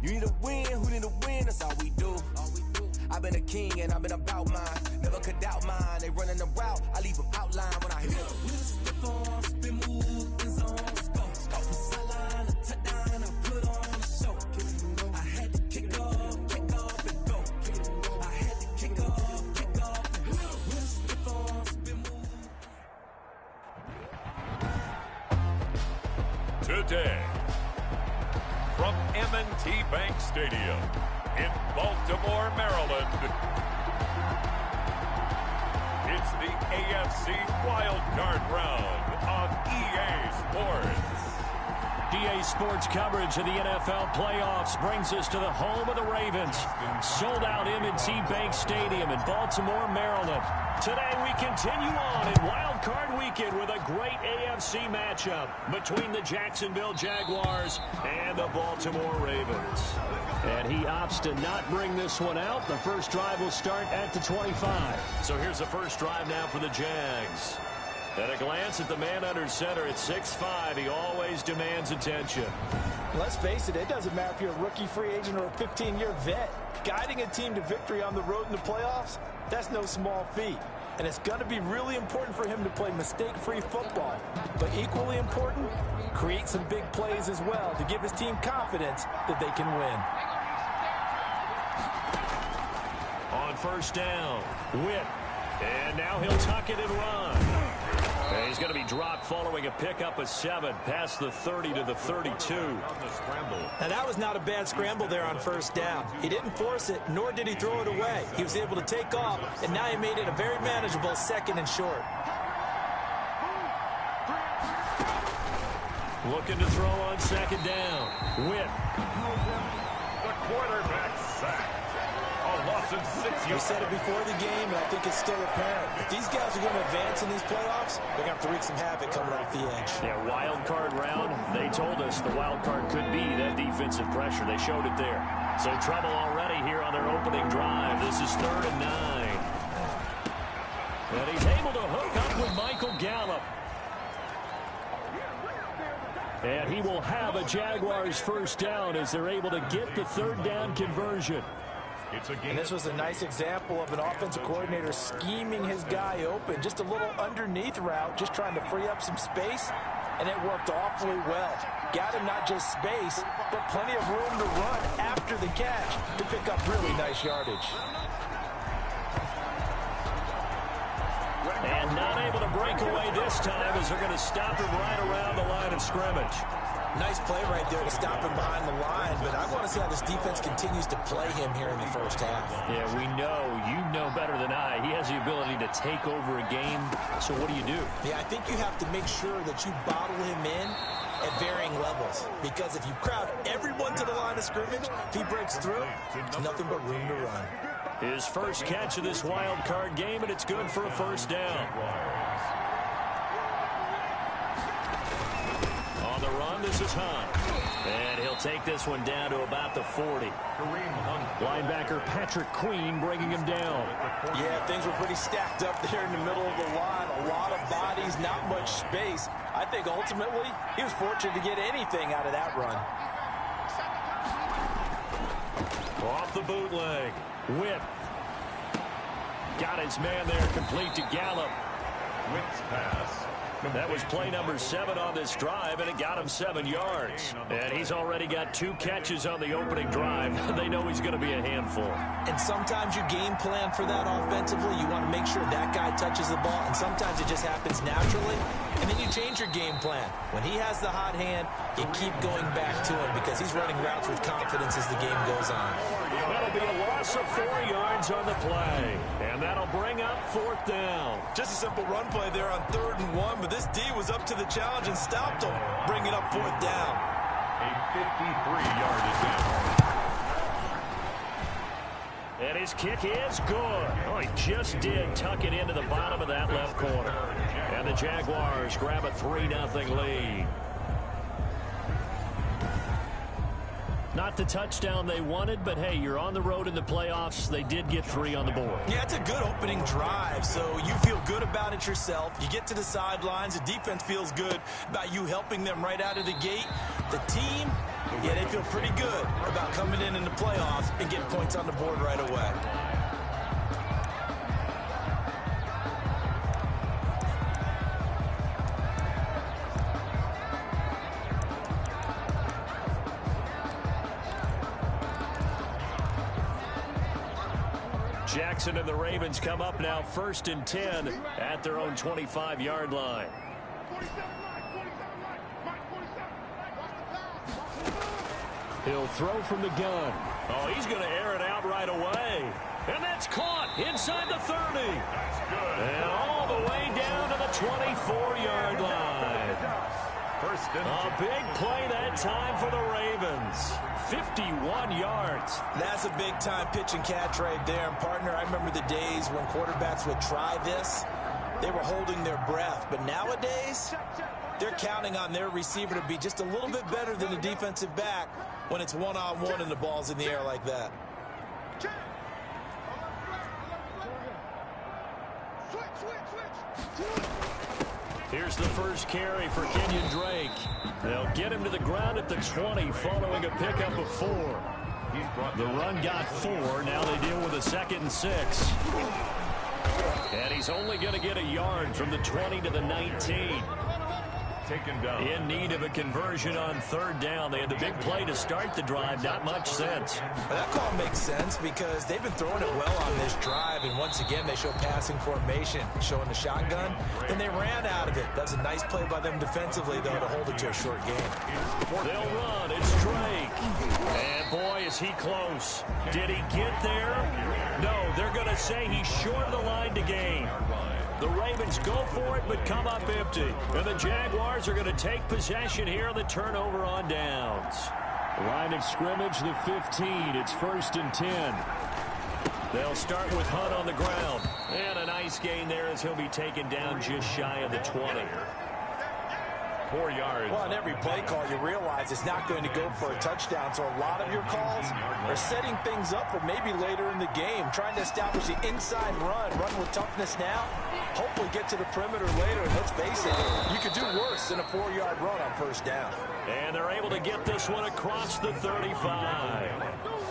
You need a win, who need a win? That's all we do. I've been a king and I've been about mine. Never could doubt mine. They running the route, I leave them outline when I hit them. Step on, spin move, in zone, go. From sideline to touchdown, I put on a show. I had to kick off and go. I had to kick off and go. Step on, spin move. Today, from M&T Bank Stadium in Baltimore, Maryland, it's the AFC Wild Card Round on EA Sports. EA Sports coverage of the NFL playoffs brings us to the home of the Ravens. Sold out M&T Bank Stadium in Baltimore, Maryland. Today we continue on in Wild Card Weekend with a great AFC matchup between the Jacksonville Jaguars and the Baltimore Ravens. And he opts to not bring this one out. The first drive will start at the 25. So here's the first drive now for the Jags. At a glance at the man under center at 6'5", he always demands attention. Let's face it, it doesn't matter if you're a rookie free agent or a 15-year vet. Guiding a team to victory on the road in the playoffs, that's no small feat. And it's going to be really important for him to play mistake-free football. But equally important, create some big plays as well to give his team confidence that they can win. On first down, Witt. And now he'll tuck it and run. And he's going to be dropped following a pickup of 7 past the 30 to the 32. Now that was not a bad scramble there on first down. He didn't force it, nor did he throw it away. He was able to take off, and now he made it a very manageable 2nd and short. Looking to throw on 2nd down. Witt. The quarterback sacked. A loss of 6 yards. We said it before the game, and I think it's still apparent. If these guys are going to advance in these playoffs, they're going to have to wreak some havoc coming off the edge. Yeah, wild card round. They told us the wild card could be that defensive pressure. They showed it there. So trouble already here on their opening drive. This is 3rd and 9. And he's able to hook up with Michael Gallup. And he will have a Jaguars first down as they're able to get the 3rd down conversion. And this was a nice example of an offensive coordinator scheming his guy open. Just a little underneath route, just trying to free up some space, and it worked awfully well. Got him not just space, but plenty of room to run after the catch to pick up really nice yardage. And not able to break away this time as they're going to stop him right around the line of scrimmage. Nice play right there to stop him behind the line, but I want to see how this defense continues to play him here in the first half. Yeah, we know, you know better than I, he has the ability to take over a game, so what do you do? Yeah, I think you have to make sure that you bottle him in at varying levels, because if you crowd everyone to the line of scrimmage, if he breaks through, there's nothing but room to run. His first catch of this wild card game, and it's good for a first down. On the run, this is Hunt. And he'll take this one down to about the 40. Linebacker Patrick Queen bringing him down. Yeah, things were pretty stacked up there in the middle of the line. A lot of bodies, not much space. I think ultimately he was fortunate to get anything out of that run. Off the bootleg. Whip. Got his man there, complete to Gallup. Witt's pass. That was play number 7 on this drive, and it got him 7 yards. And he's already got 2 catches on the opening drive. They know he's going to be a handful. And sometimes you game plan for that offensively. You want to make sure that guy touches the ball, and sometimes it just happens naturally. And then you change your game plan. When he has the hot hand, you keep going back to him because he's running routes with confidence as the game goes on. That'll be a loss of 4 yards on the play. And that'll bring up 4th down. Just a simple run play there on 3rd and 1, but this D was up to the challenge and stopped him, bringing up 4th down. A 53-yard attempt. And his kick is good. Oh, he just did tuck it into the bottom of that left corner. And the Jaguars grab a 3-0 lead. Not the touchdown they wanted, but hey, you're on the road in the playoffs. They did get 3 on the board. Yeah, it's a good opening drive, so you feel good about it yourself. You get to the sidelines. The defense feels good about you helping them right out of the gate. The team Yeah, they feel pretty good about coming in the playoffs and getting points on the board right away. Jackson and the Ravens come up now 1st and 10 at their own 25-yard line. He'll throw from the gun. Oh, he's going to air it out right away. And that's caught inside the 30. That's good. And all the way down to the 24-yard line. First and A big play that time for the Ravens. 51 yards. That's a big-time pitch and catch right there. And, partner, I remember the days when quarterbacks would try this. They were holding their breath. But nowadays, they're counting on their receiver to be just a little bit better than the defensive back when it's one-on-one and the ball's in the air like that. Here's the first carry for Kenyon Drake. They'll get him to the ground at the 20 following a pickup of 4. The run got 4. Now they deal with a 2nd and 6. And he's only going to get a yard from the 20 to the 19. taken down. In need of a conversion on 3rd down. They had the big play to start the drive. Not much sense. Well, that call makes sense because they've been throwing it well on this drive, and once again they show passing formation, showing the shotgun. Then they ran out of it. That's a nice play by them defensively, though, to hold it to a short game. They'll run. It's Drake. And, boy, is he close. Did he get there? No, they're going to say he's short of the line to gain. The Ravens go for it, but come up empty. And the Jaguars are going to take possession here on the turnover on downs. Line of scrimmage, the 15. It's 1st and 10. They'll start with Hunt on the ground. And a nice gain there as he'll be taken down just shy of the 20. 4 yards. Well, on every play call, you realize it's not going to go for a touchdown. So a lot of your calls are setting things up for maybe later in the game, trying to establish the inside run with toughness now, hopefully get to the perimeter later. And let's face it, you could do worse than a 4-yard run on 1st down. And they're able to get this one across the 35.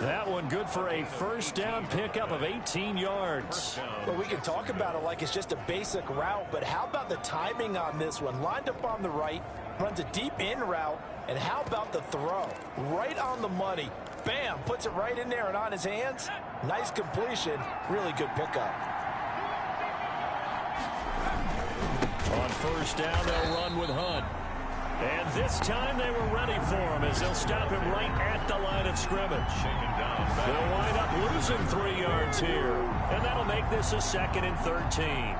That one good for a 1st down pickup of 18 yards. Well, we can talk about it like it's just a basic route, but how about the timing on this one? Lined up on the right, runs a deep in route, and how about the throw? Right on the money. Bam, puts it right in there and on his hands. Nice completion, really good pickup. On 1st down, they'll run with Hunt. And this time they were ready for him as they'll stop him right at the line of scrimmage. They'll wind up losing 3 yards here. And that'll make this a 2nd and 13.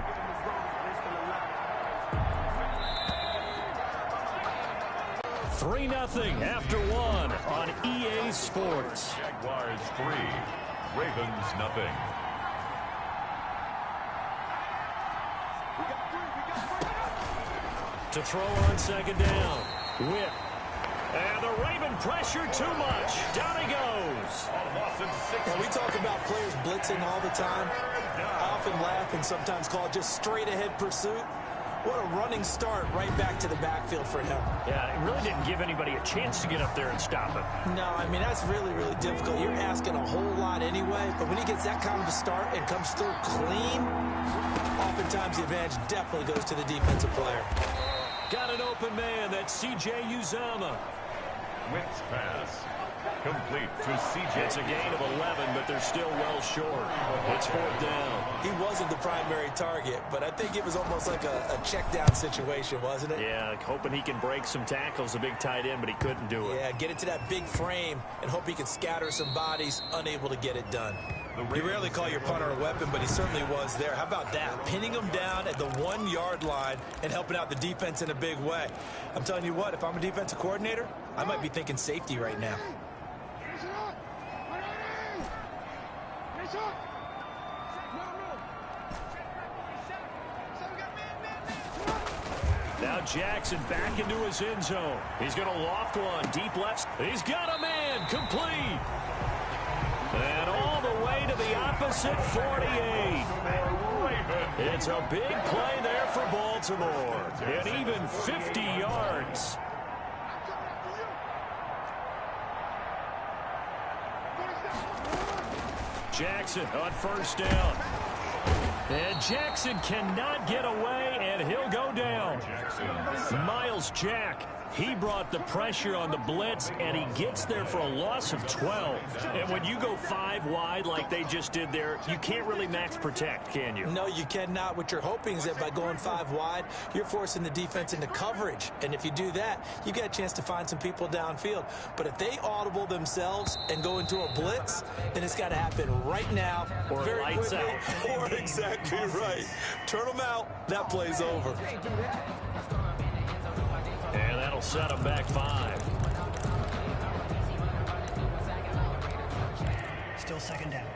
(3-0) after 1 on EA Sports. Jaguars 3, Ravens nothing. To throw on 2nd down. Whip. And the Raven pressure too much. Down he goes. Well, we talk about players blitzing all the time. I often laugh and sometimes call it just straight ahead pursuit. What a running start right back to the backfield for him. Yeah, it really didn't give anybody a chance to get up there and stop him. No, I mean, that's really, really difficult. You're asking a whole lot anyway, but when he gets that kind of a start and comes through clean, oftentimes the advantage definitely goes to the defensive player. Got an open man. That's C.J. Uzomah. Wentz pass. Complete to C.J. It's a gain of 11, but they're still well short. It's 4th down. He wasn't the primary target, but I think it was almost like a check down situation, wasn't it? Yeah, hoping he can break some tackles, a big tight end, but he couldn't do it. Yeah, get it to that big frame and hope he can scatter some bodies, unable to get it done. You rarely call your punter a weapon, but he certainly was there. How about that? Pinning him down at the 1-yard line and helping out the defense in a big way. I'm telling you what, if I'm a defensive coordinator, I might be thinking safety right now. Now Jackson back into his end zone. He's going to loft one. Deep left. He's got a man. Complete. And all the way to the opposite 48. It's a big play there for Baltimore. And even 50 yards. Jackson on first down. And Jackson cannot get away, and he'll go down. Miles Jack, he brought the pressure on the blitz, and he gets there for a loss of 12. And when you go 5 wide like they just did there, you can't really max protect, can you? No, you cannot. What you're hoping is that by going 5 wide, you're forcing the defense into coverage. And if you do that, you get a chance to find some people downfield. But if they audible themselves and go into a blitz, then it's got to happen right now. Or very lights quickly, out. Or exactly right. Turn them out. That play's over. And that'll set them back 5. Still second down.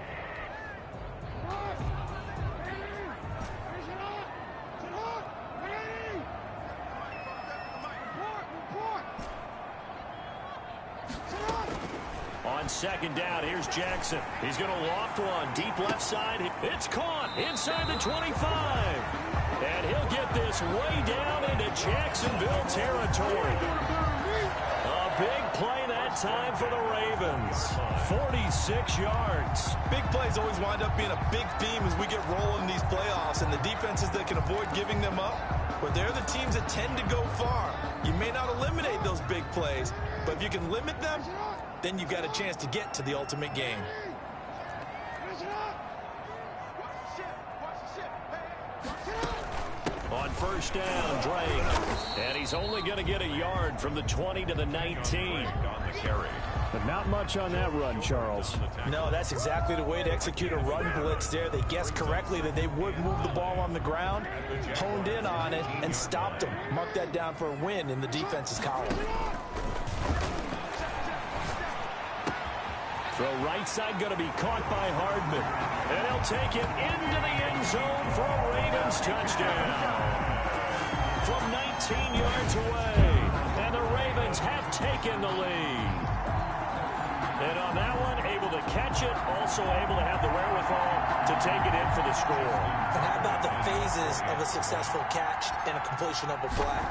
On second down, here's Jackson. He's going to loft one. Deep left side. It's caught inside the 25. And he'll get this way down into Jacksonville territory. A big play that time for the Ravens. 46 yards. Big plays always wind up being a big theme as we get rolling these playoffs, and the defenses that can avoid giving them up, where they're the teams that tend to go far. You may not eliminate those big plays, but if you can limit them, then you've got a chance to get to the ultimate game. On first down, Drake. And he's only going to get a yard from the 20 to the 19. But not much on that run, Charles. No, that's exactly the way to execute a run blitz there. They guessed correctly that they would move the ball on the ground, honed in on it, and stopped them. Mark that down for a win in the defense's column. Throw right side going to be caught by Hardman. And he'll take it into the end zone for a Ravens touchdown. From 19 yards away. And the Ravens have taken the lead. And on that one, able to catch it, also able to have the wherewithal to take it in for the score. And how about the phases of a successful catch and a completion of a play?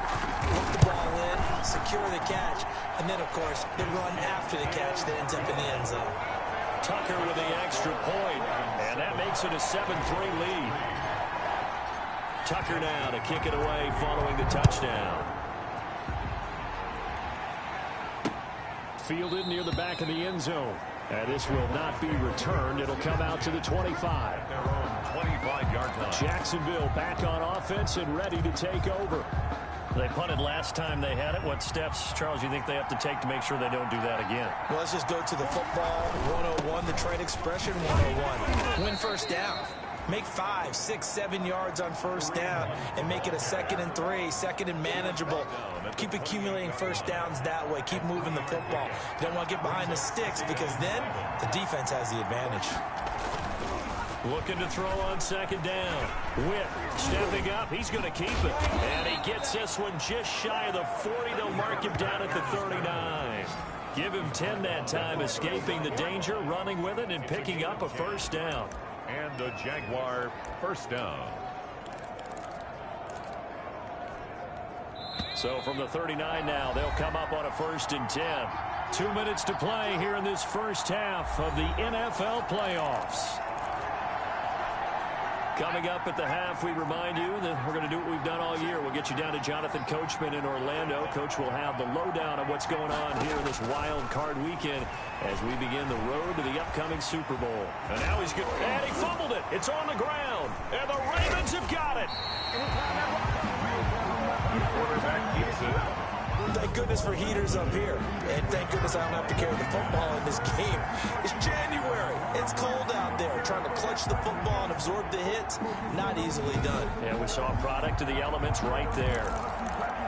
Hook the ball in, secure the catch, and then, of course, the run after the catch that ends up in the end zone. Tucker with the extra point, and that makes it a 7-3 lead. Tucker now to kick it away following the touchdown. Fielded near the back of the end zone. And this will not be returned. It'll come out to the 25. Their own 25-yard line. Jacksonville back on offense and ready to take over. They punted last time they had it. What steps, Charles, do you think they have to take to make sure they don't do that again? Well, let's just go to the football 101, the trade expression 101. Win first down. Make 5, 6, 7 yards on first down and make it a 2nd and 3, 2nd and manageable. Keep accumulating first downs that way. Keep moving the football. You don't want to get behind the sticks because then the defense has the advantage. Looking to throw on second down. Witt stepping up. He's going to keep it. And he gets this one just shy of the 40. They'll mark him down at the 39. Give him 10 that time, escaping the danger, running with it, and picking up a first down. And the Jaguar first down. So from the 39 now, they'll come up on a 1st and 10. 2 minutes to play here in this first half of the NFL playoffs. Coming up at the half, we remind you that we're going to do what we've done all year. We'll get you down to Jonathan Coachman in Orlando. Coach will have the lowdown of what's going on here in this wild card weekend as we begin the road to the upcoming Super Bowl. And now he's good. And he fumbled it. It's on the ground. And the Ravens have got it. Quarterback keeps it. Thank goodness for heaters up here. And thank goodness I don't have to carry the football in this game. It's January. It's cold out there. Trying to clutch the football and absorb the hits, not easily done. Yeah, we saw a product of the elements right there.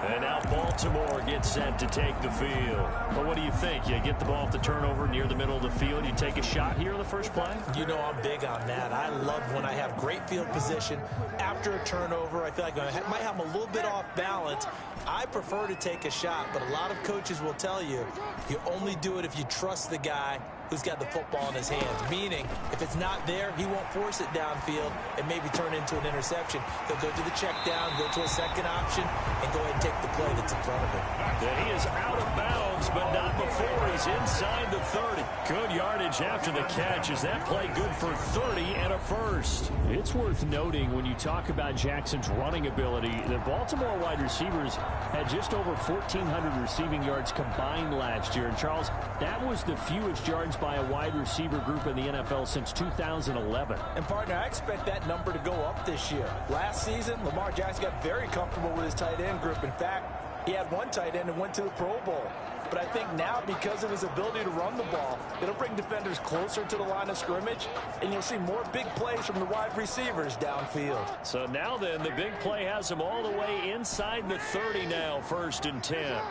And now Baltimore gets set to take the field. But what do you think? You get the ball off the turnover near the middle of the field. You take a shot here in the first play? You know I'm big on that. I love when I have great field position. After a turnover, I feel like I might have a little bit off balance. I prefer to take a shot, but a lot of coaches will tell you, you only do it if you trust the guy who's got the football in his hands, meaning if it's not there, he won't force it downfield and maybe turn into an interception. He'll go to the check down, go to a second option, and go ahead and take the play that's in front of him. He is out of bounds, but not before he's inside the 30. Good yardage after the catch. Is that play good for 30 and a first? It's worth noting when you talk about Jackson's running ability, the Baltimore wide receivers had just over 1,400 receiving yards combined last year. And, Charles, that was the fewest yards by a wide receiver group in the NFL since 2011. And, partner, I expect that number to go up this year. Last season, Lamar Jackson got very comfortable with his tight end group. In fact, he had one tight end and went to the Pro Bowl. But I think now, because of his ability to run the ball, it'll bring defenders closer to the line of scrimmage, and you'll see more big plays from the wide receivers downfield. So now then, the big play has him all the way inside the 30 now, 1st and 10.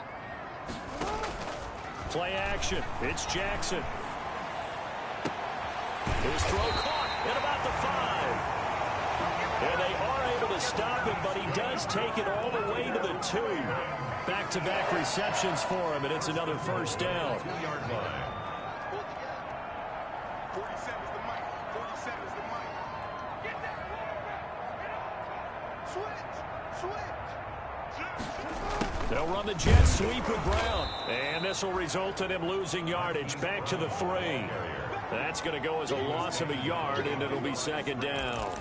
Play action. It's Jackson. His throw caught at about the 5. And they are able to stop him, but he does take it all the way to the 2. Back-to-back receptions for him, and it's another first down. 2-yard line. 47 is the mic. 47 is the mic. Get that. Switch. They'll run the jet sweep with Brown. And this will result in him losing yardage back to the 3. That's going to go as a loss of a yard, and it'll be 2nd down.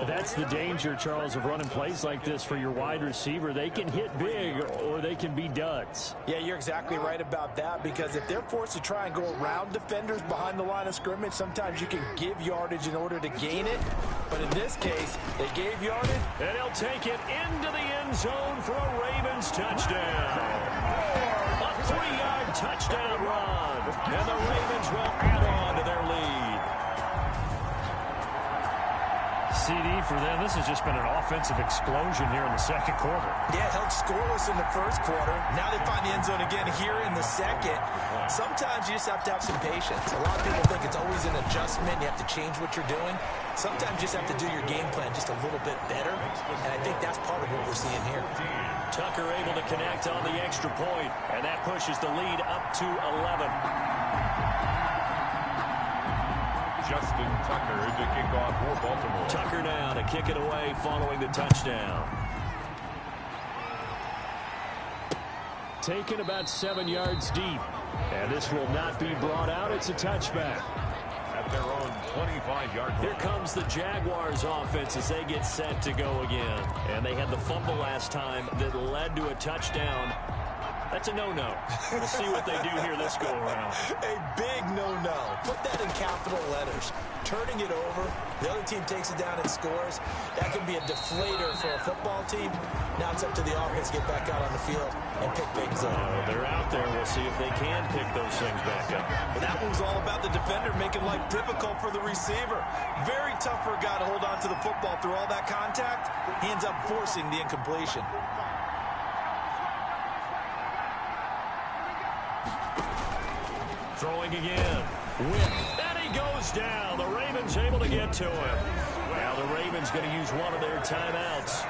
That's the danger, Charles, of running plays like this for your wide receiver. They can hit big or they can be duds. Yeah, you're exactly right about that, because if they're forced to try and go around defenders behind the line of scrimmage, sometimes you can give yardage in order to gain it. But in this case, they gave yardage. And he'll take it into the end zone for a Ravens touchdown. A 3-yard touchdown run. And the Ravens will add on to their lead. CD for them. This has just been an offensive explosion here in the 2nd quarter. Yeah, held scoreless in the 1st quarter. Now they find the end zone again here in the 2nd. Sometimes you just have to have some patience. A lot of people think it's always an adjustment. You have to change what you're doing. Sometimes you just have to do your game plan just a little bit better. And I think that's part of what we're seeing here. Tucker able to connect on the extra point, and that pushes the lead up to 11. Justin Tucker to kick off for Baltimore. Tucker now to kick it away following the touchdown. Taken about 7 yards deep. And this will not be brought out. It's a touchback. At their own 25-yard line. Here comes the Jaguars offense as they get set to go again. And they had the fumble last time that led to a touchdown. That's a no-no. We'll see what they do here this go-around. A big no-no. Put that in capital letters. Turning it over, the other team takes it down and scores. That can be a deflator for a football team. Now it's up to the offense to get back out on the field and pick things up. They're out there. We'll see if they can pick those things back up. Well, that one was all about the defender making life difficult for the receiver. Very tough for a guy to hold on to the football through all that contact. He ends up forcing the incompletion. Throwing again. And he goes down. The Ravens able to get to him. Now the Ravens going to use one of their timeouts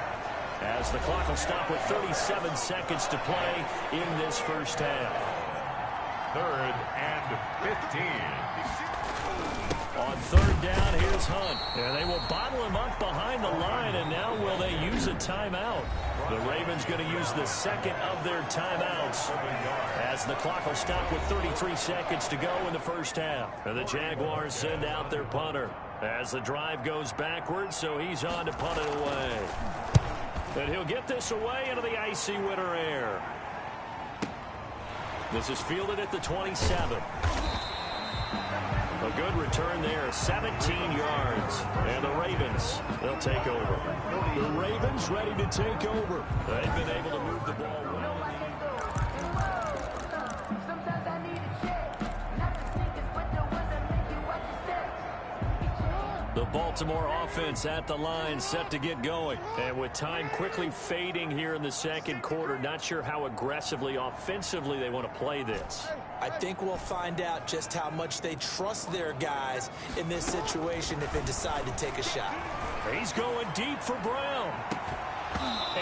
as the clock will stop with 37 seconds to play in this first half. 3rd and 15. On 3rd down, here's Hunt. And they will bottle him up behind the line, and now will they use a timeout? The Ravens going to use the 2nd of their timeouts as the clock will stop with 33 seconds to go in the first half. And the Jaguars send out their punter as the drive goes backwards, so he's on to punt it away. And he'll get this away into the icy winter air. This is fielded at the 27. A good return there, 17 yards. And the Ravens, they'll take over. The Ravens ready to take over. They've been able to move the ball well. The Baltimore offense at the line, set to get going. And with time quickly fading here in the 2nd quarter, not sure how aggressively, offensively they want to play this. I think we'll find out just how much they trust their guys in this situation if they decide to take a shot. He's going deep for Brown.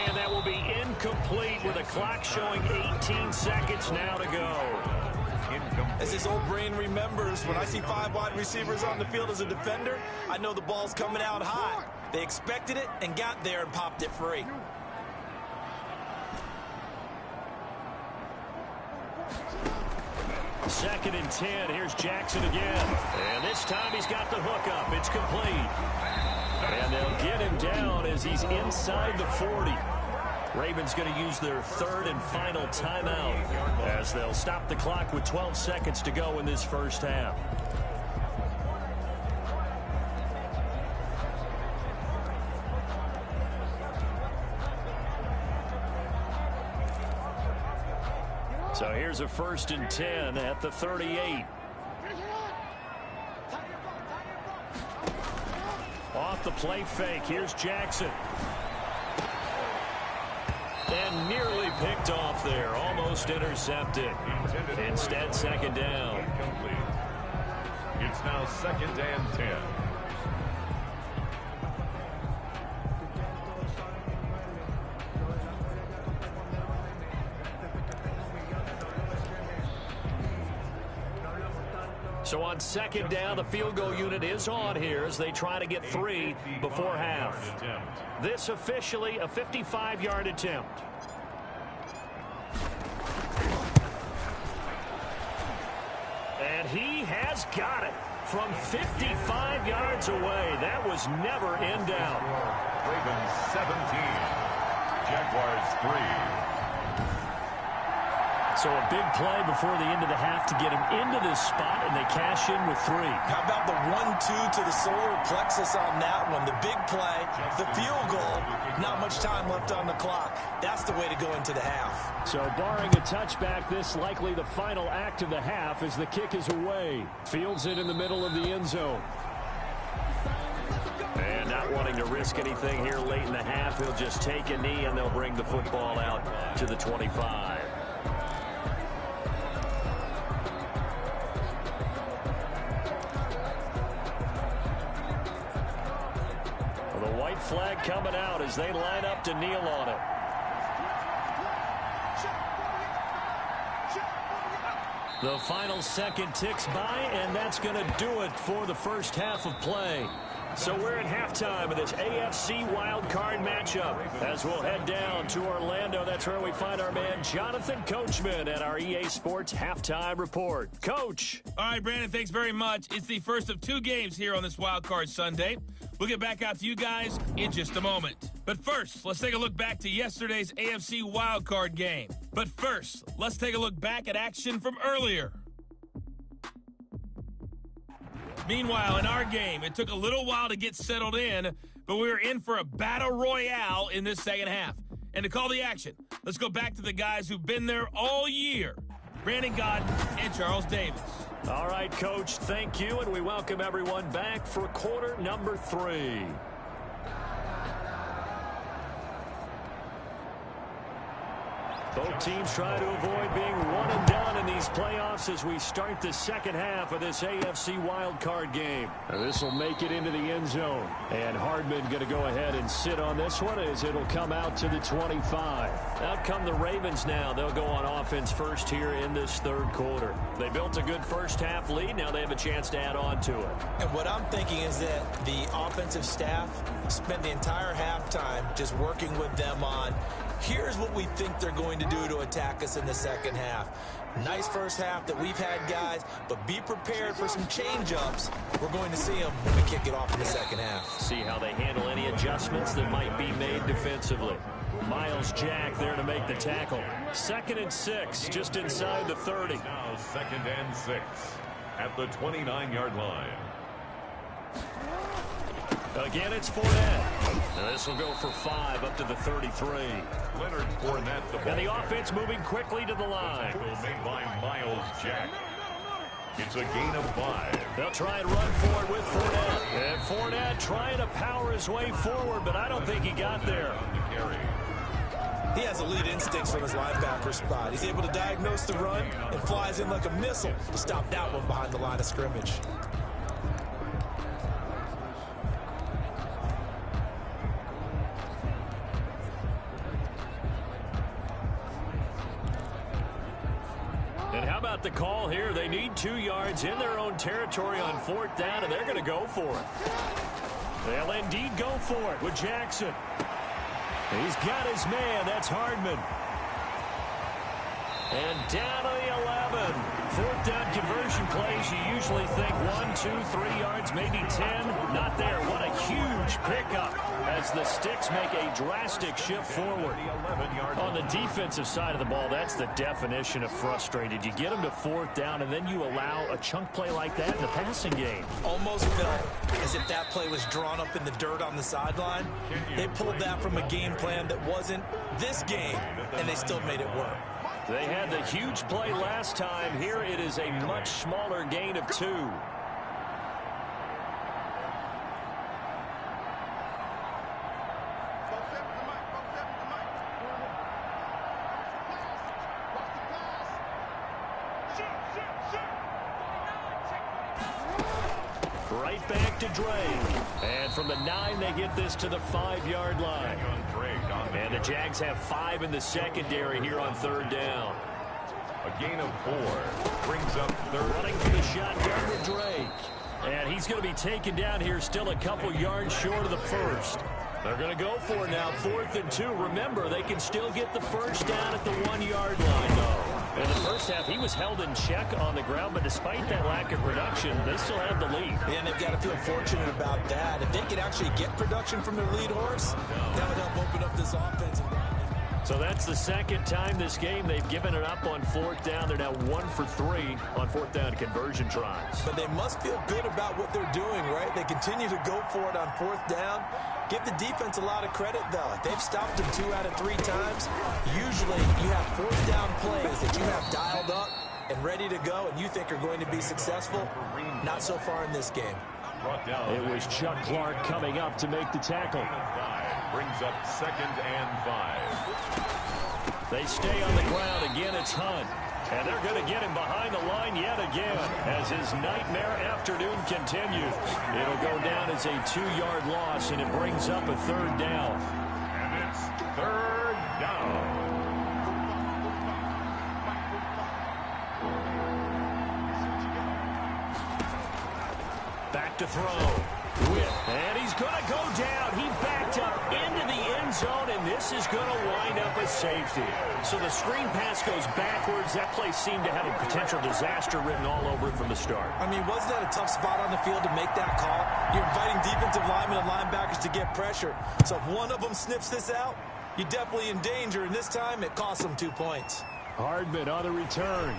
And that will be incomplete with the clock showing 18 seconds now to go. Incomplete. As his old brain remembers, when I see 5 wide receivers on the field as a defender, I know the ball's coming out hot. They expected it and got there and popped it free. Second and 10. Here's Jackson again. And this time he's got the hook up. It's complete. And they'll get him down as he's inside the 40. Ravens going to use their third and final timeout as they'll stop the clock with 12 seconds to go in this first half. So here's a 1st and 10 at the 38. Off the play fake. Here's Jackson. And nearly picked off there. Almost intercepted. Instead, 2nd down. It's now 2nd and 10. So on 2nd down, the field goal unit is on here as they try to get 3 before half. This officially a 55-yard attempt. And he has got it from 55 yards away. That was never in doubt. Ravens 17, Jaguars 3. So a big play before the end of the half to get him into this spot, and they cash in with 3. How about the 1-2 to the solar plexus on that one? The big play, the field goal, not much time left on the clock. That's the way to go into the half. So barring a touchback, this likely the final act of the half as the kick is away. Fields it in the middle of the end zone. And not wanting to risk anything here late in the half, he'll just take a knee and they'll bring the football out to the 25. Flag coming out as they line up to kneel on it. The final second ticks by, and that's going to do it for the first half of play. So we're at halftime of this AFC wildcard matchup as we'll head down to Orlando. That's where we find our man Jonathan Coachman at our EA Sports Halftime Report. Coach. All right, Brandon, thanks very much. It's the first of 2 games here on this wildcard Sunday. We'll get back out to you guys in just a moment. But first, let's take a look back to yesterday's AFC wildcard game. But first, let's take a look back at action from earlier. Meanwhile, in our game, it took a little while to get settled in, but we were in for a battle royale in this second half. And to call the action, let's go back to the guys who've been there all year, Brandon Godden and Charles Davis. All right, Coach, thank you, and we welcome everyone back for quarter number 3. Both teams try to avoid being one and done in these playoffs as we start the second half of this AFC wildcard game. This will make it into the end zone. And Hardman going to go ahead and sit on this one as it'll come out to the 25. Out come the Ravens now. They'll go on offense first here in this third quarter. They built a good first half lead. Now they have a chance to add on to it. And what I'm thinking is that the offensive staff spent the entire halftime just working with them on here's what we think they're going to do to attack us in the second half. Nice first half that we've had, guys, but be prepared for some change-ups. We're going to see them when we kick it off in the second half. See how they handle any adjustments that might be made defensively. Miles Jack there to make the tackle. 2nd and 6, just inside the 30. Now 2nd and 6 at the 29-yard line. Again, it's Fournette. Now this will go for 5 up to the 33. Leonard Fournette, the ball. And the offense moving quickly to the line. Tackle made by Miles Jack. It's a gain of 5. They'll try and run for it with Fournette. And Fournette trying to power his way forward, but I don't think he got there. He has elite instincts from his linebacker spot. He's able to diagnose the run and flies in like a missile to stop that one behind the line of scrimmage. And how about the call here here. They need 2 yards in their own territory on 4th down, and they're going to go for it. They'll indeed go for it with Jackson. He's got his man. That's Hardman. And down to the 11. 4th down conversion plays. You usually think 1, 2, 3 yards, maybe 10. Not there. What a huge pickup as the Sticks make a drastic shift forward. On the defensive side of the ball, that's the definition of frustrated. You get them to 4th down, and then you allow a chunk play like that in the passing game. Almost felt as if that play was drawn up in the dirt on the sideline. They pulled that from a game plan that wasn't this game, and they still made it work. They had the huge play last time. Here it is a much smaller gain of 2. Right back to Drake. And from the 9, they get this to the 5-yard line. And the Jags have 5 in the secondary here on 3rd down. A gain of 4 brings up 3rd. Running for the shotgun with Drake. And he's going to be taken down here still a couple yards short of the 1st. They're going to go for it now, 4th and 2. Remember, they can still get the 1st down at the 1-yard line, though. In the first half, he was held in check on the ground, but despite that lack of production, they still have the lead. And they've got to feel fortunate about that. If they could actually get production from their lead horse, that would help open up this offense. So that's the 2nd time this game they've given it up on 4th down. They're now 1 for 3 on 4th down conversion tries. But they must feel good about what they're doing, right? They continue to go for it on 4th down. Give the defense a lot of credit, though. They've stopped them 2 out of 3 times. Usually you have 4th down plays that you have dialed up and ready to go and you think are going to be successful. Not so far in this game. It was Chuck Clark coming up to make the tackle. Brings up 2nd and 5. They stay on the ground. Again, it's Hunt. And they're going to get him behind the line yet again as his nightmare afternoon continues. It'll go down as a 2-yard loss, and it brings up a 3rd down. And it's 3rd down. Back to throw. And he's going to go down. He backed up into the end zone, and this is going to wind up a safety. So the screen pass goes backwards. That play seemed to have a potential disaster written all over it from the start. I mean, wasn't that a tough spot on the field to make that call? You're inviting defensive linemen and linebackers to get pressure. So if one of them sniffs this out, you're definitely in danger, and this time it costs them 2 points. Hardman on the return.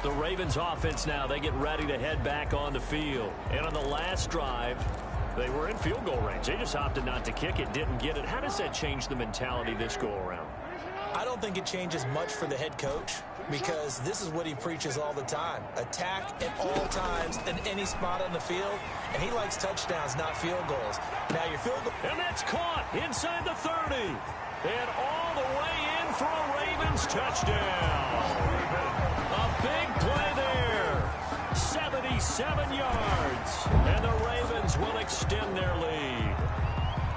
The Ravens offense now, they get ready to head back on the field. And on the last drive, they were in field goal range. They just opted not to kick it, didn't get it. How does that change the mentality this go around? I don't think it changes much for the head coach because this is what he preaches all the time. Attack at all times in any spot on the field, and he likes touchdowns, not field goals. Now your field goal... And that's caught inside the 30. And all the way in for a Ravens touchdown. A big play there. 77 yards. And the Ravens will extend their lead.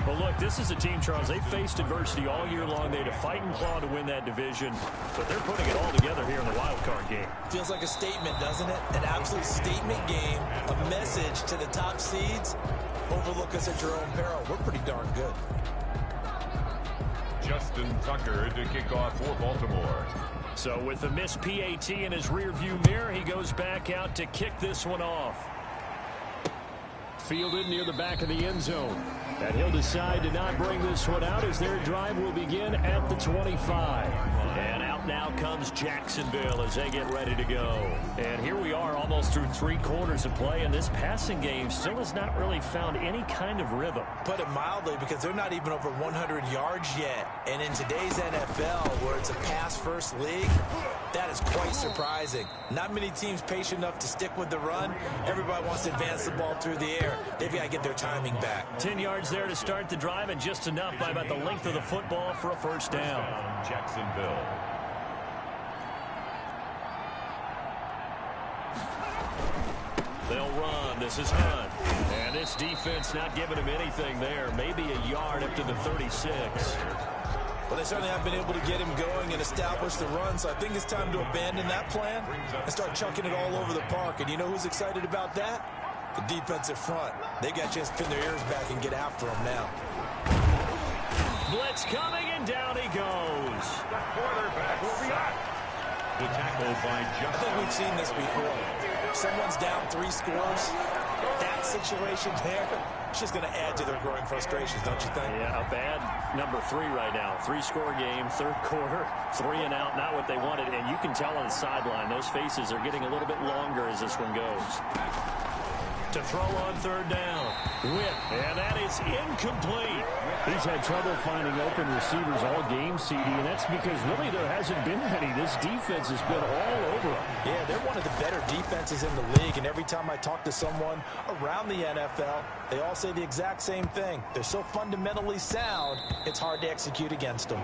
Well, look, this is a team, Charles, they faced adversity all year long. They had to fight and claw to win that division, but they're putting it all together here in the wild card game. Feels like a statement, doesn't it? An absolute statement game, a message to the top seeds. Overlook us at your own peril. We're pretty darn good. Justin Tucker to kick off for Baltimore. So with the missed PAT in his rearview mirror, he goes back out to kick this one off. Fielded near the back of the end zone. And he'll decide to not bring this one out as their drive will begin at the 25. And out now comes Jacksonville as they get ready to go. And here we are almost through 3 quarters of play, and this passing game still has not really found any kind of rhythm. Put it mildly, because they're not even over 100 yards yet. And in today's NFL, where it's a pass-first league, that is quite surprising. Not many teams patient enough to stick with the run. Everybody wants to advance the ball through the air. They've got to get their timing back. 10 yards there to start the drive, and just enough by about the length of the football for a first down. Jacksonville. They'll run. This is Hunt. And And this defense not giving him anything there. Maybe a yard up to the 36. Well, they certainly have been able to get him going and establish the run, so I think it's time to abandon that plan and start chucking it all over the park. And you know who's excited about that? The defensive front. They got a chance to pin their ears back and get after him now. Blitz coming, and down he goes. The quarterback will be up. The tackle by I think we've seen this before. Someone's down 3 scores. That situation there, it's just going to add to their growing frustrations, don't you think? Yeah, a bad number 3 right now. 3-score game, third quarter, 3 and out, not what they wanted. And you can tell on the sideline, those faces are getting a little bit longer as this one goes. To throw on third down. Whip, and that is incomplete. He's had trouble finding open receivers all game, CD, and that's because really there hasn't been many. This defense has been all over them. Yeah, they're one of the better defenses in the league, and every time I talk to someone around the NFL, they all say the exact same thing. They're so fundamentally sound, it's hard to execute against them.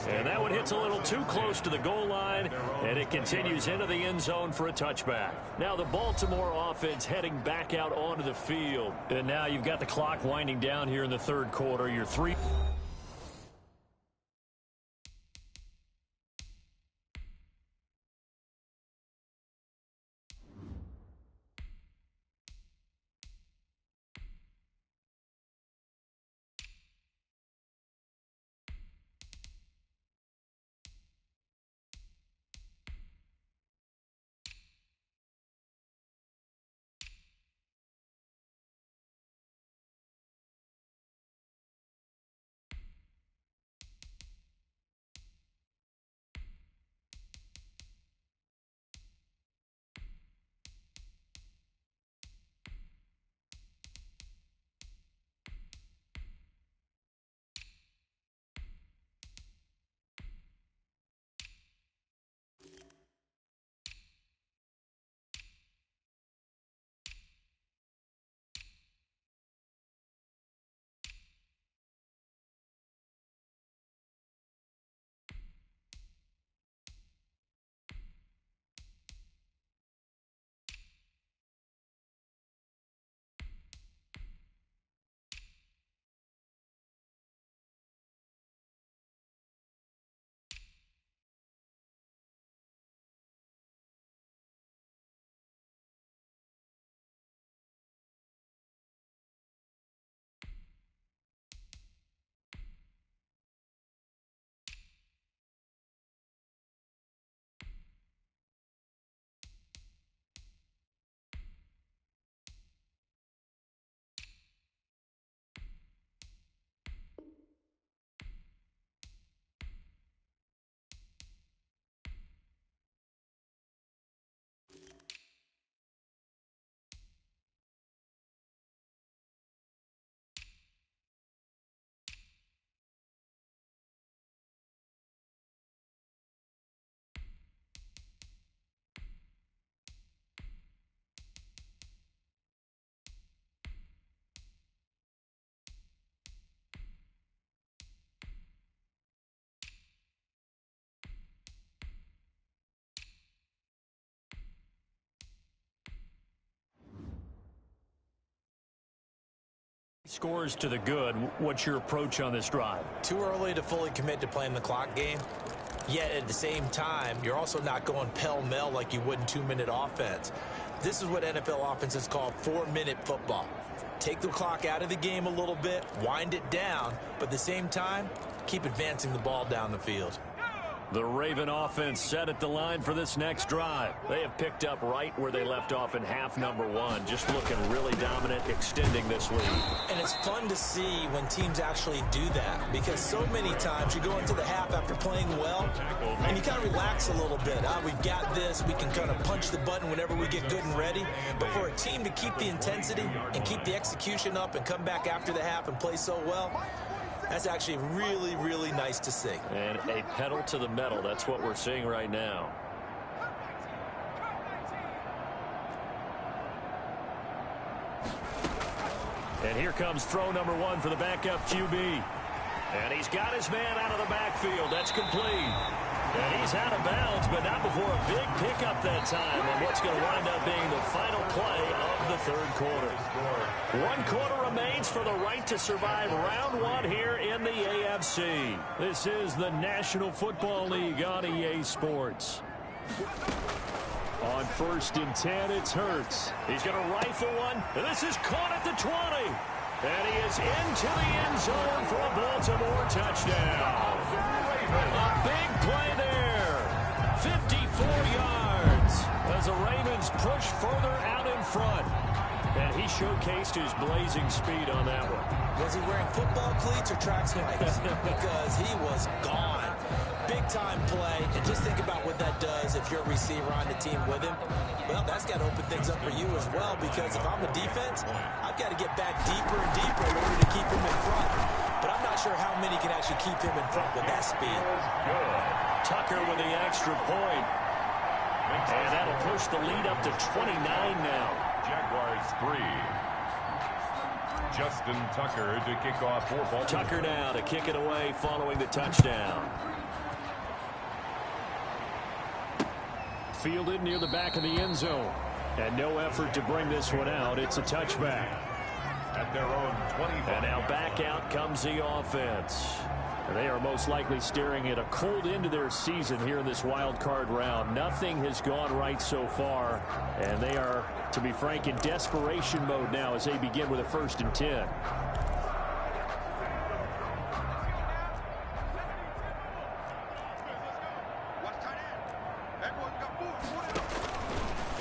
And that one hits a little too close to the goal line, and it continues into the end zone for a touchback. Now the Baltimore offense heading back out onto the field. And now you've got the clock winding down here in the third quarter. You're 3. Scores to the good. What's your approach on this drive? Too early to fully commit to playing the clock game. Yet at the same time, you're also not going pell-mell like you would in 2-minute offense. This is what NFL offenses call 4-minute football. Take the clock out of the game a little bit, wind it down, but at the same time, keep advancing the ball down the field. The Raven offense set at the line for this next drive. They have picked up right where they left off in half number 1. Just looking really dominant, extending this lead. And it's fun to see when teams actually do that, because so many times you go into the half after playing well, and you kind of relax a little bit. We've got this. We can kind of punch the button whenever we get good and ready. But for a team to keep the intensity and keep the execution up and come back after the half and play so well, that's actually really, really nice to see. And a pedal to the metal. That's what we're seeing right now. And here comes throw number 1 for the backup QB. And he's got his man out of the backfield. That's complete. And he's out of bounds, but not before a big pickup that time on what's going to wind up being the final play of the third quarter. 1 quarter remains for the right to survive round 1 here in the AFC. This is the National Football League on EA Sports. On 1st and 10, it's Hurts. He's going to rifle one, and this is caught at the 20. And he is into the end zone for a Baltimore touchdown. A big play there. 54 yards as the Ravens push further out in front. And he showcased his blazing speed on that one. Was he wearing football cleats or track spikes? Because he was gone. Big-time play. And just think about what that does if you're a receiver on the team with him. Well, that's got to open things up for you as well, because if I'm a defense, I've got to get back deeper and deeper in order to keep him in front. But I'm not sure how many can actually keep him in front with that speed. Tucker with the extra point. And that'll push the lead up to 29 now. Jaguars 3. Justin Tucker to kick off for Baltimore. Tucker now to kick it away following the touchdown. Fielded near the back of the end zone. And no effort to bring this one out. It's a touchback. At their own 25. And now back out comes the offense. They are most likely staring at a cold end to their season here in this wild card round. Nothing has gone right so far, and they are, to be frank, in desperation mode now as they begin with a 1st and 10.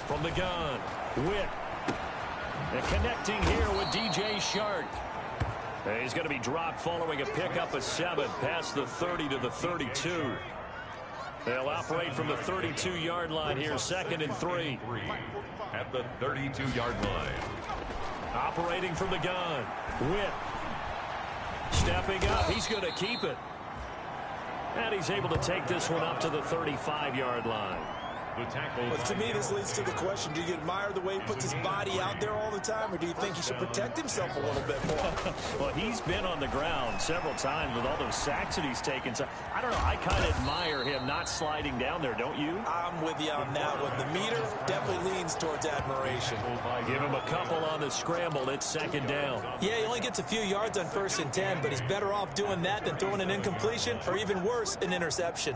From the gun, Witt. And connecting here with DJ Shark. He's going to be dropped following a pickup of 7 past the 30 to the 32. They'll operate from the 32-yard line here, 2nd and 3. At the 32-yard line. Operating from the gun. Witt. Stepping up. He's going to keep it. And he's able to take this one up to the 35-yard line. Well, to me, this leads to the question, do you admire the way he puts his body out there all the time, or do you think he should protect himself a little bit more? Well, he's been on the ground several times with all those sacks that he's taken. So, I don't know, I kind of admire him not sliding down there, don't you? I'm with you on that one. The meter definitely leans towards admiration. Give him a couple on the scramble. It's 2nd down. Yeah, he only gets a few yards on 1st and 10, but he's better off doing that than throwing an incompletion, or even worse, an interception.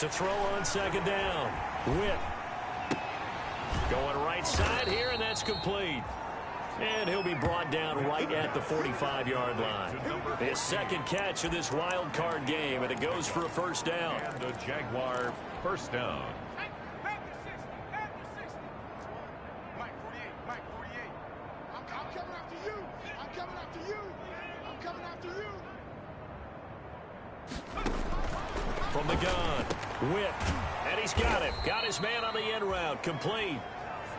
To throw on 2nd down. Witt. Going right side here, and that's complete. And he'll be brought down right at the 45-yard line. His 2nd catch of this wild card game, and it goes for a 1st down. And the Jaguar 1st down. Mike 48. I'm coming after you. I'm coming after you. I'm coming after you. From the gun, Witt, and he's got it. Got his man on the end route, complete.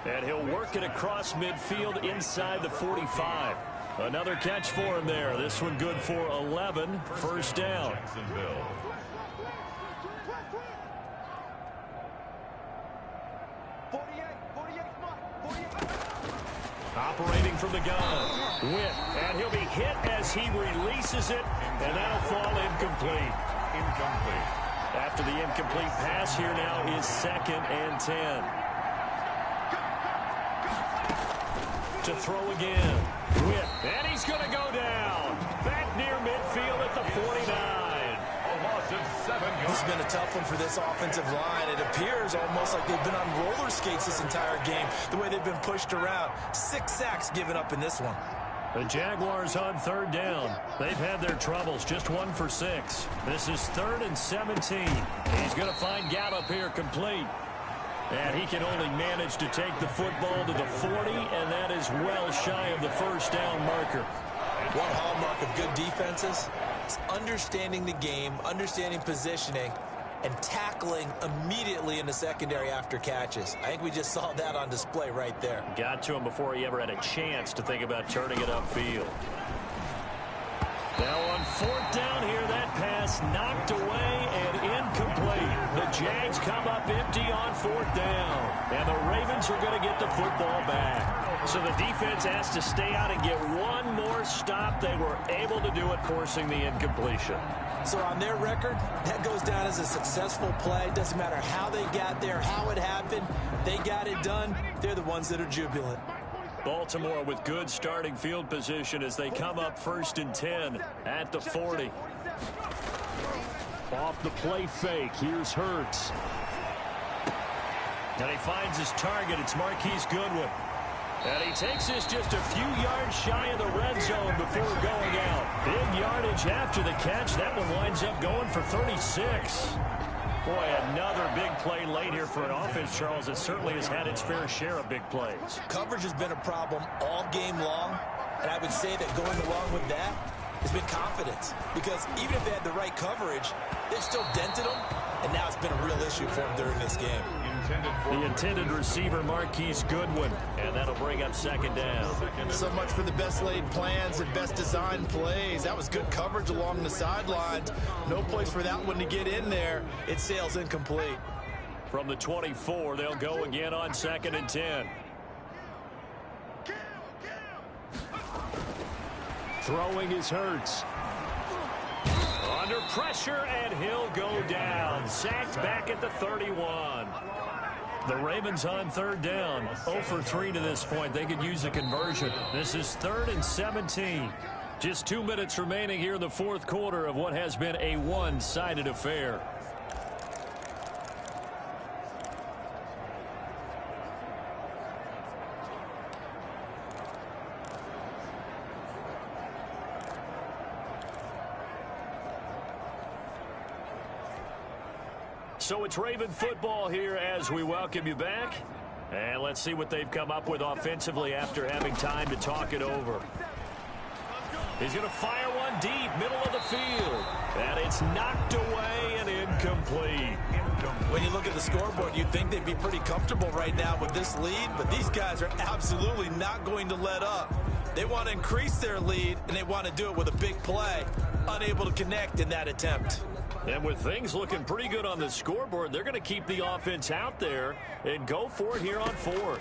And he'll work it across midfield inside the 45. Another catch for him there. This one good for 11, 1st down. Jacksonville. Operating from the gun, Witt, and he'll be hit as he releases it, and that'll fall incomplete. After the incomplete pass, here now is 2nd and 10. To throw again, Witt, and he's going to go down. Back near midfield at the 49. A loss of 7 yards. This has been a tough one for this offensive line. It appears almost like they've been on roller skates this entire game, the way they've been pushed around. 6 sacks given up in this one. The Jaguars on 3rd down. They've had their troubles, just 1 for 6. This is 3rd and 17. He's going to find Gallup here complete. And he can only manage to take the football to the 40, and that is well shy of the 1st down marker. One hallmark of good defenses is understanding the game, understanding positioning, and tackling immediately in the secondary after catches. I think we just saw that on display right there. Got to him before he ever had a chance to think about turning it upfield. Now on 4th down here, that pass knocked away and incomplete. incomplete. The Jags come up empty on 4th down. And the Ravens are going to get the football back. So the defense has to stay out and get one more stop. They were able to do it, forcing the incompletion. So on their record, that goes down as a successful play. Doesn't matter how they got there, how it happened. They got it done. They're the ones that are jubilant. Baltimore with good starting field position as they come up 1st and 10 at the 40. Off the play fake, here's Hurts. And he finds his target. It's Marquise Goodwin. And he takes this just a few yards shy of the red zone before going out. Big yardage after the catch. That one winds up going for 36. Boy, another big play late here for an offense, Charles, that certainly has had its fair share of big plays. Coverage has been a problem all game long, and I would say that going along with that has been confidence. Because even if they had the right coverage, they've still dented them, and now it's been a real issue for them during this game. The intended receiver, Marquise Goodwin, and that'll bring up 2nd down. So much for the best laid plans and best designed plays. That was good coverage along the sidelines. No place for that one to get in there. It sails incomplete. From the 24, they'll go again on 2nd and 10. Throwing is Hurts. Under pressure, and he'll go down. Sacked back at the 31. The Ravens on 3rd down. 0 for 3 to this point. They could use a conversion. This is 3rd and 17. Just 2 minutes remaining here in the 4th quarter of what has been a one-sided affair. So it's Raven football here as we welcome you back. And let's see what they've come up with offensively after having time to talk it over. He's going to fire one deep, middle of the field. And it's knocked away and incomplete. When you look at the scoreboard, you'd think they'd be pretty comfortable right now with this lead, but these guys are absolutely not going to let up. They want to increase their lead, and they want to do it with a big play. Unable to connect in that attempt. And with things looking pretty good on the scoreboard, they're going to keep the offense out there and go for it here on 4th.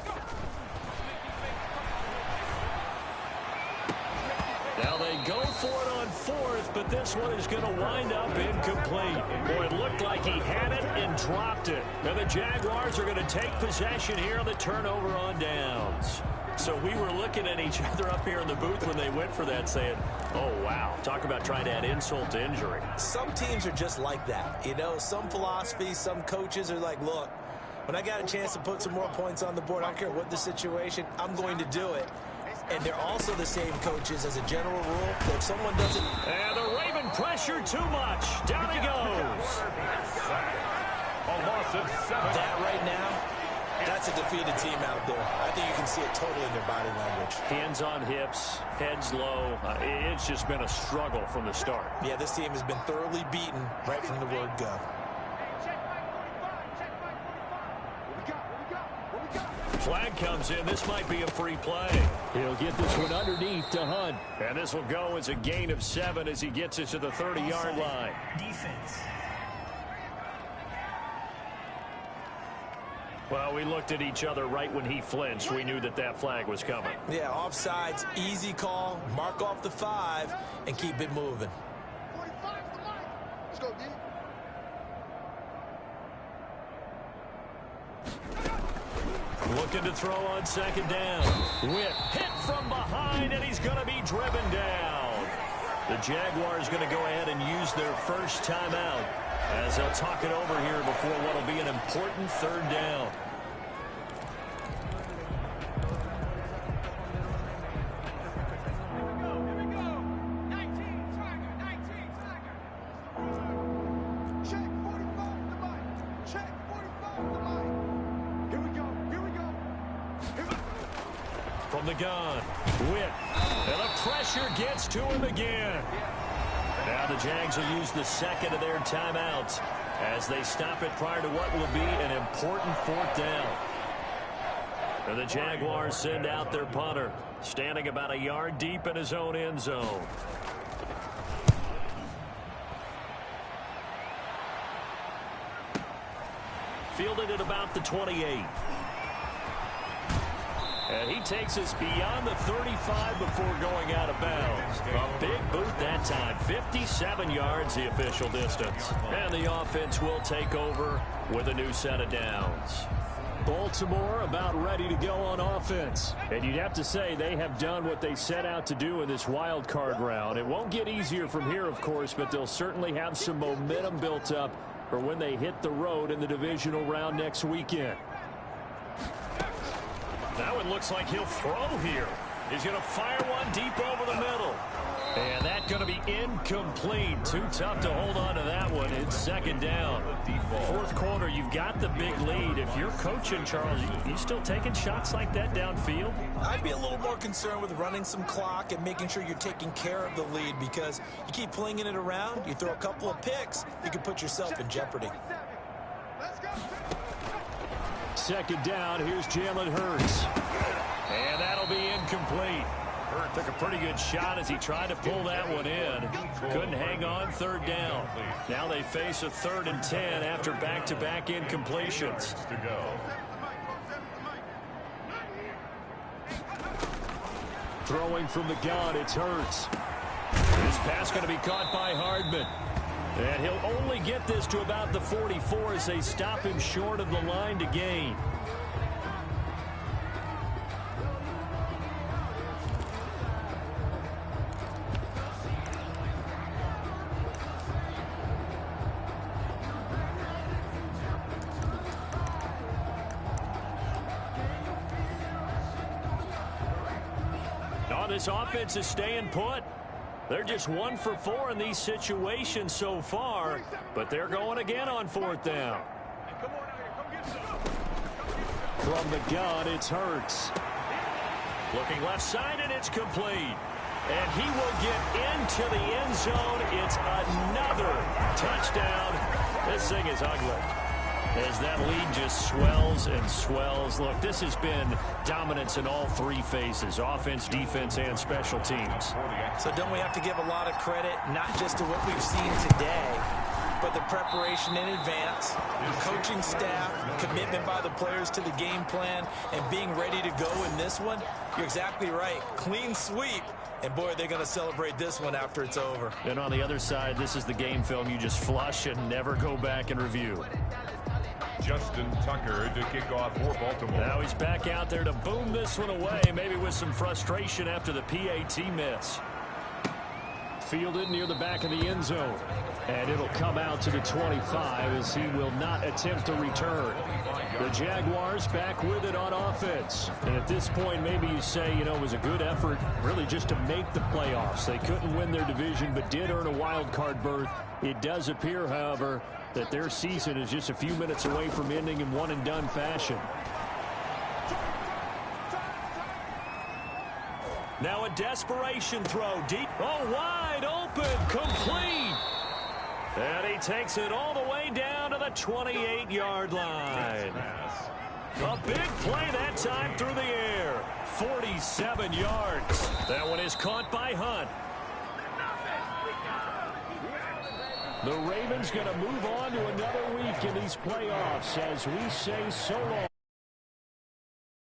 Now they go for it on 4th, but this one is going to wind up incomplete. Boy, it looked like he had it and dropped it. And the Jaguars are going to take possession here on the turnover on downs. So we were looking at each other up here in the booth when they went for that saying, oh, wow, talk about trying to add insult to injury. Some teams are just like that. You know, some philosophies, some coaches are like, look, when I got a chance to put some more points on the board, I don't care what the situation, I'm going to do it. And they're also the same coaches as a general rule. If someone doesn't... And the Raven pressure too much. Down he goes. A loss of 7. That right now, that's a defeated team out there. I think you can see it totally in their body language. Hands on hips, heads low. It's just been a struggle from the start. Yeah, this team has been thoroughly beaten right from the word go. Flag comes in. This might be a free play. He'll get this one underneath to Hunt. And this will go as a gain of 7 as he gets it to the 30-yard line. Defense. Well, we looked at each other right when he flinched. We knew that that flag was coming. Yeah, offsides, easy call. Mark off the 5 and keep it moving. 45 to Mike. Let's go, D. Looking to throw on 2nd down. Whip hit from behind, and he's going to be driven down. The Jaguars going to go ahead and use their first timeout as they'll talk it over here before what will be an important 3rd down. Check 45 to Mike. Check 45 to Mike. Here we go. Here we go. Here we go. From the gun, Whip, and the pressure gets to him again. Now the Jags will use the 2nd of their timeouts as they stop it prior to what will be an important 4th down. And the Jaguars send out their punter, standing about a yard deep in his own end zone. Fielded at about the 28. And he takes us beyond the 35 before going out of bounds. A big boot that time. 57 yards, the official distance. And the offense will take over with a new set of downs. Baltimore about ready to go on offense. And you'd have to say they have done what they set out to do in this wild card round. It won't get easier from here, of course, but they'll certainly have some momentum built up for when they hit the road in the divisional round next weekend. Now it looks like he'll throw here. He's going to fire one deep over the middle. And that's going to be incomplete. Too tough to hold on to that one. It's second down. Fourth quarter, you've got the big lead. If you're coaching, Charles, you still taking shots like that downfield? I'd be a little more concerned with running some clock and making sure you're taking care of the lead, because you keep flinging it around, you throw a couple of picks, you can put yourself in jeopardy. Second down, here's Jalen Hurts. And that'll be incomplete. Hurt took a pretty good shot as he tried to pull that one in. Couldn't hang on, third down. Now they face a 3rd and 10 after back-to-back incompletions. Throwing from the gun, it's Hurts. This pass going to be caught by Hardman. And he'll only get this to about the 44 as they stop him short of the line to gain. This offense is staying put. They're just 1 for 4 in these situations so far, but they're going again on 4th down. From the gun, it's Hurts. Looking left side, and it's complete. And he will get into the end zone. It's another touchdown. This thing is ugly as that lead just swells and swells. Look, this has been dominance in all 3 phases, offense, defense, and special teams. So don't we have to give a lot of credit, not just to what we've seen today, but the preparation in advance, coaching staff, commitment by the players to the game plan, and being ready to go in this one? You're exactly right. Clean sweep. And, boy, they're going to celebrate this one after it's over. And on the other side, this is the game film you just flush and never go back and review. Justin Tucker to kick off for Baltimore. Now he's back out there to boom this one away, maybe with some frustration after the PAT miss. Fielded near the back of the end zone. And it'll come out to the 25 as he will not attempt to return. The Jaguars back with it on offense. And at this point, maybe you say, it was a good effort really just to make the playoffs. They couldn't win their division but did earn a wild card berth. It does appear, however, that their season is just a few minutes away from ending in one-and-done fashion. Now a desperation throw deep. Oh, wide open. Complete. And he takes it all the way down to the 28-yard line. A big play that time through the air. 47 yards. That one is caught by Hunt. The Ravens going to move on to another week in these playoffs as we say so long.